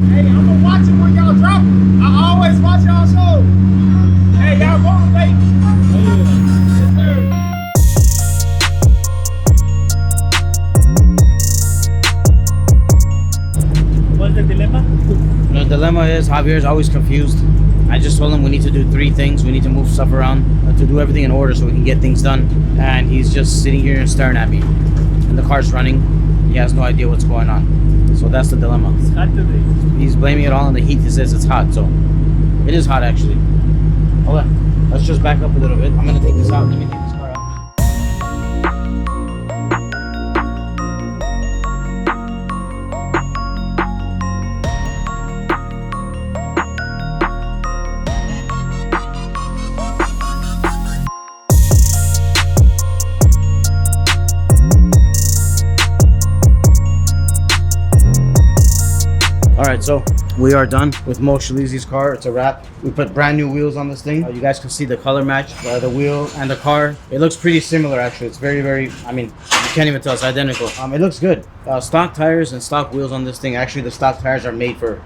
Hey, I'm gonna watch it when y'all drop it. I always watch y'all show. Hey, y'all motivate. What's the dilemma? The dilemma is Javier's always confused. I just told him we need to do 3 things. We need to move stuff around to do everything in order so we can get things done. And he's just sitting here and staring at me. And the car's running. He has no idea what's going on. So that's the dilemma. It's hot today. He's blaming it all on the heat. He says it's hot. So it is hot actually. Hold on. Let's just back up a little bit. I'm going to take this out. Let me take this car out. Alright, so we are done with Mo Shalizi's car. It's a wrap. We put brand new wheels on this thing. You guys can see the color match, the wheel and the car. It looks pretty similar actually. It's very, I mean, you can't even tell, it's identical. It looks good. Stock tires and stock wheels on this thing. Actually, the stock tires are made for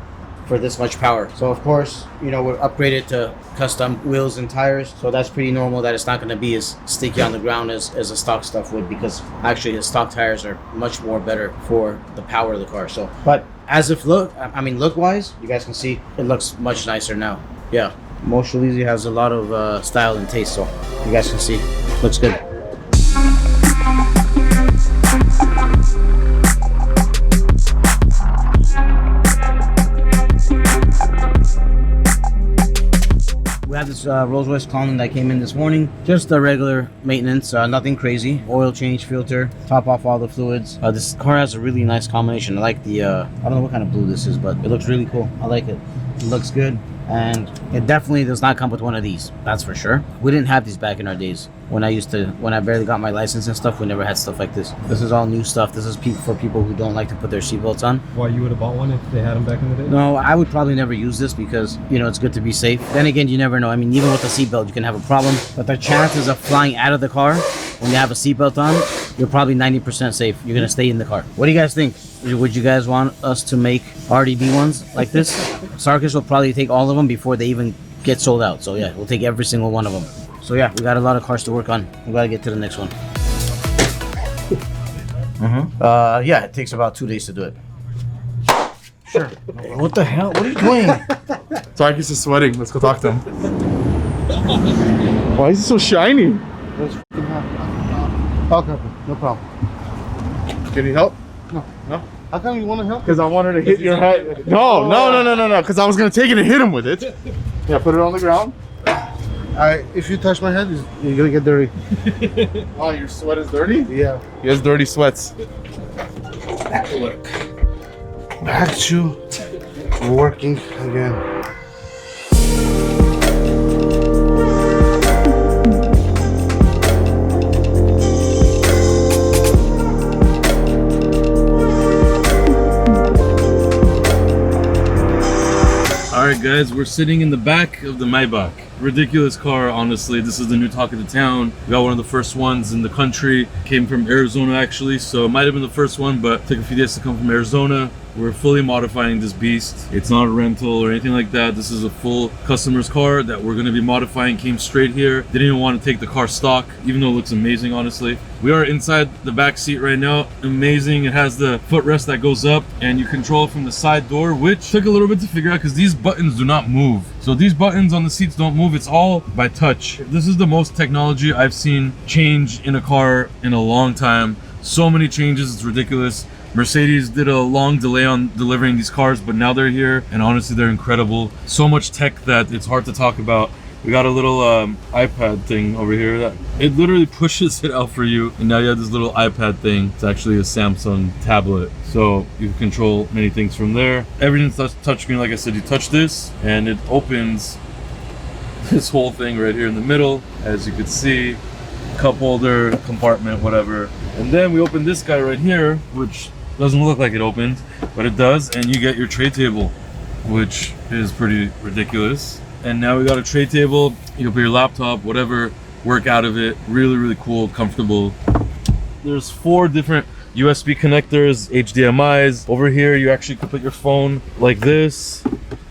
this much power. So of course, you know, we're upgraded to custom wheels and tires. So that's pretty normal that it's not going to be as sticky on the ground as the stock stuff would, because actually the stock tires are much more better for the power of the car. So, but as if look wise, you guys can see it looks much nicer now. Yeah, Mo Shalizi has a lot of style and taste, so you guys can see looks good. We have this Rolls-Royce Cullinan that came in this morning. Just a regular maintenance, nothing crazy. Oil change, filter, top off all the fluids. This car has a really nice combination. I like the, I don't know what kind of blue this is, but it looks really cool. I like it. It looks good. And it definitely does not come with one of these, that's for sure. We didn't have these back in our days. When I barely got my license and stuff, we never had stuff like this. This is all new stuff. This is for people who don't like to put their seatbelts on. Why, you would have bought one if they had them back in the day? No, I would probably never use this because, you know, it's good to be safe. Then again, you never know. I mean, even with a seatbelt, you can have a problem. But the chances of flying out of the car when you have a seatbelt on, you're probably 90% safe. You're going to stay in the car. What do you guys think? Would you guys want us to make RDB ones like this? Sarkis will probably take all of them before they even get sold out. So yeah, we'll take every single one of them. So yeah, we got a lot of cars to work on. We got to get to the next one. Yeah, it takes about 2 days to do it. Sure. What the hell? What are you doing? Sarkis is sweating. Let's go talk to him. Why is he so shiny? Okay, no problem. Can you help? No. No? How come you want to help? Because I wanted to hit your head. No. Because I was going to take it and hit him with it. Yeah, put it on the ground. If you touch my head, you're gonna get dirty. Oh, your sweat is dirty? Yeah. He has dirty sweats. Back to work. Back to working again. Alright guys, we're sitting in the back of the Maybach. Ridiculous car, honestly. This is the new talk of the town. We got one of the first ones in the country. Came from Arizona actually, so it might have been the first one, but it took a few days to come from Arizona. We're fully modifying this beast. It's not a rental or anything like that. This is a full customer's car that we're going to be modifying. Came straight here. Didn't even want to take the car stock, even though it looks amazing, honestly. We are inside the back seat right now. Amazing. It has the footrest that goes up and you control it from the side door, which took a little bit to figure out because these buttons do not move. So these buttons on the seats don't move. It's all by touch. This is the most technology I've seen change in a car in a long time. So many changes, it's ridiculous. Mercedes did a long delay on delivering these cars, but now they're here and honestly they're incredible. So much tech that it's hard to talk about. We got a little iPad thing over here that it literally pushes it out for you, and now you have this little iPad thing. It's actually a Samsung tablet, so you can control many things from there. Everything's touchscreen. Like I said, you touch this and it opens this whole thing right here in the middle, as you can see. Cup holder, compartment, whatever. And then we open this guy right here, which doesn't look like it opened, but it does, and you get your tray table, which is pretty ridiculous. And now we got a tray table. You can put your laptop, whatever, work out of it. Really, really cool, comfortable. There's 4 different USB connectors, HDMI's. Over here, you actually could put your phone like this.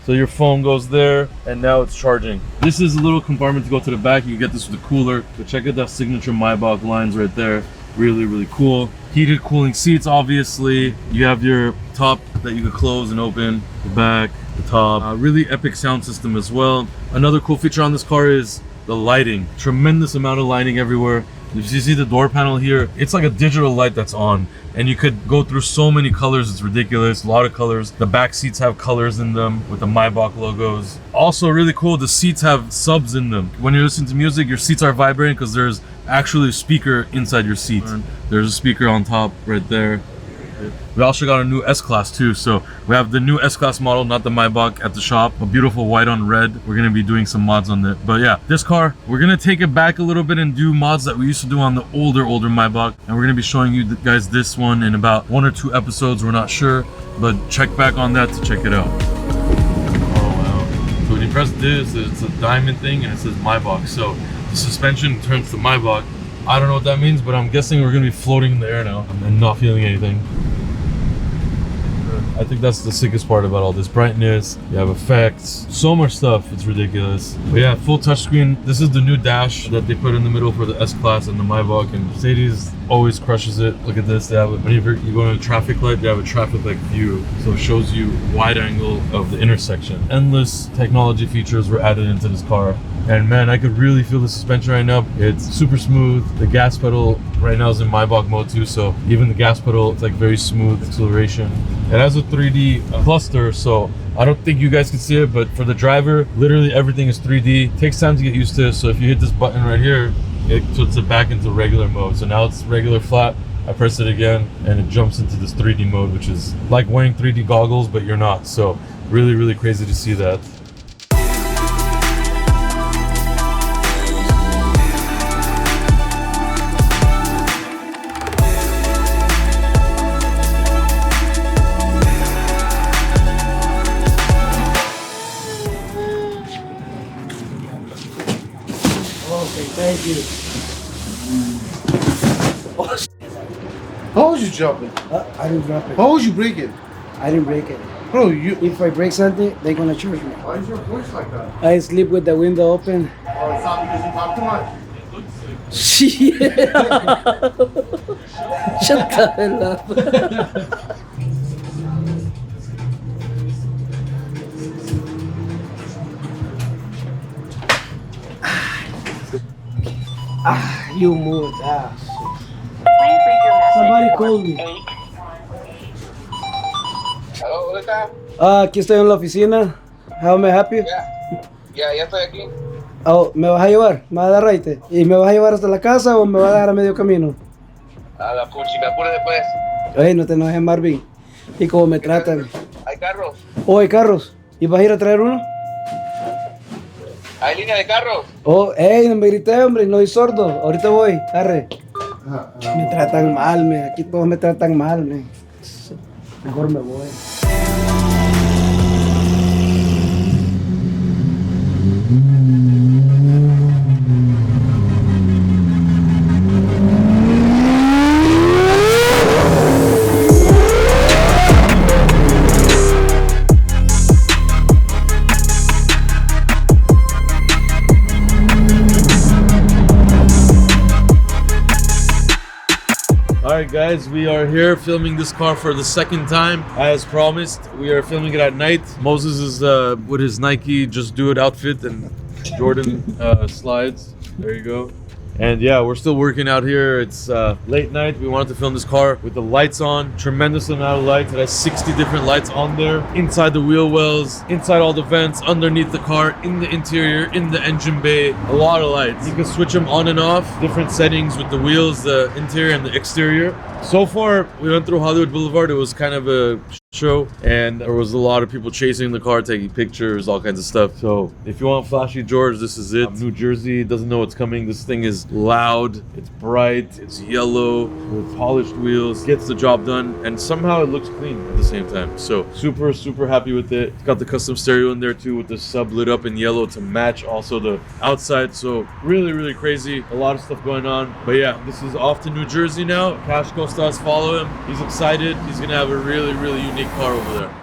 So your phone goes there, and now it's charging. This is a little compartment to go to the back. You can get this with a cooler. But check out that signature Maybach lines right there. Really, really cool. Heated cooling seats, obviously. You have your top that you can close and open. The back, the top. Really epic sound system as well. Another cool feature on this car is the lighting. Tremendous amount of lighting everywhere. If you see the door panel here, it's like a digital light that's on, and you could go through so many colors. It's ridiculous. A lot of colors. The back seats have colors in them with the Maybach logos. Also really cool, the seats have subs in them. When you're listening to music, your seats are vibrating because there's actually a speaker inside your seat. There's a speaker on top right there. We also got a new S Class too, so we have the new S Class model, not the Maybach, at the shop. A beautiful white on red. We're gonna be doing some mods on it. But yeah, this car, we're gonna take it back a little bit and do mods that we used to do on the older Maybach, and we're gonna be showing you guys this one in about 1 or 2 episodes. We're not sure, but check back on that to check it out. Oh wow! So when you press this, it's a diamond thing, and it says Maybach. So the suspension turns to Maybach. I don't know what that means, but I'm guessing we're gonna be floating in the air now and not feeling anything. I think that's the sickest part about all this. Brightness, you have effects, so much stuff, it's ridiculous. But yeah, full touchscreen. This is the new dash that they put in the middle for the S Class and the Maybach, and Mercedes always crushes it. Look at this, they have whenever you go in a traffic light, they have a traffic light view. So it shows you wide angle of the intersection. Endless technology features were added into this car. And man, I could really feel the suspension right now. It's super smooth. The gas pedal right now is in Maybach mode too, so even the gas pedal, it's like very smooth acceleration. It has a 3D cluster, so I don't think you guys can see it, but for the driver, literally everything is 3D. It takes time to get used to it, so if you hit this button right here, it puts it back into regular mode. So now it's regular flat. I press it again, and it jumps into this 3D mode, which is like wearing 3D goggles, but you're not. So really, really crazy to see that. Thank you. How was you jumping? I didn't drop it. How was you breaking? I didn't break it. Bro, you. If I break something, they're gonna charge me. Why is your voice like that? I sleep with the window open. Oh, it's not because you talk too much. Yeah. Shut the hell up. You moved. Somebody called me. Hello, ¿dónde está? Aquí estoy en la oficina. How may I help you? Ya estoy aquí. Oh, ¿me vas a llevar? ¿Me vas a dar raite? ¿Y me vas a llevar hasta la casa o me vas a dejar a medio camino? A la puchi, me apure después. Ey, no te enojes, Marvin. ¿Y cómo me tratan? ¿Hay carros? Oh, hay carros. ¿Y vas a ir a traer uno? ¿Hay línea de carros? Oh, ey, no me grité, hombre, no soy sordo. Ahorita voy, arre. Me tratan mal, me. Aquí todos me tratan mal, me. Mejor me voy. Alright guys, we are here filming this car for the second time. As promised, we are filming it at night. Moses is with his Nike Just Do It outfit and Jordan slides. There you go. And yeah, we're still working out here. It's late night. We wanted to film this car with the lights on. Tremendous amount of lights. It has 60 different lights on there. Inside the wheel wells, inside all the vents, underneath the car, in the interior, in the engine bay. A lot of lights. You can switch them on and off. Different settings with the wheels, the interior and the exterior. So far, we went through Hollywood Boulevard. It was kind of a show, and there was a lot of people chasing the car, taking pictures, all kinds of stuff. So if you want flashy George, this is it. New Jersey doesn't know what's coming. This thing is loud, it's bright, it's yellow with polished wheels, gets the job done, and somehow it looks clean at the same time. So super happy with it. It's got the custom stereo in there too, with the sub lit up in yellow to match also the outside. So really crazy, a lot of stuff going on. But yeah, this is off to New Jersey now. Cash Costas, follow him. He's excited. He's gonna have a really unique car over there.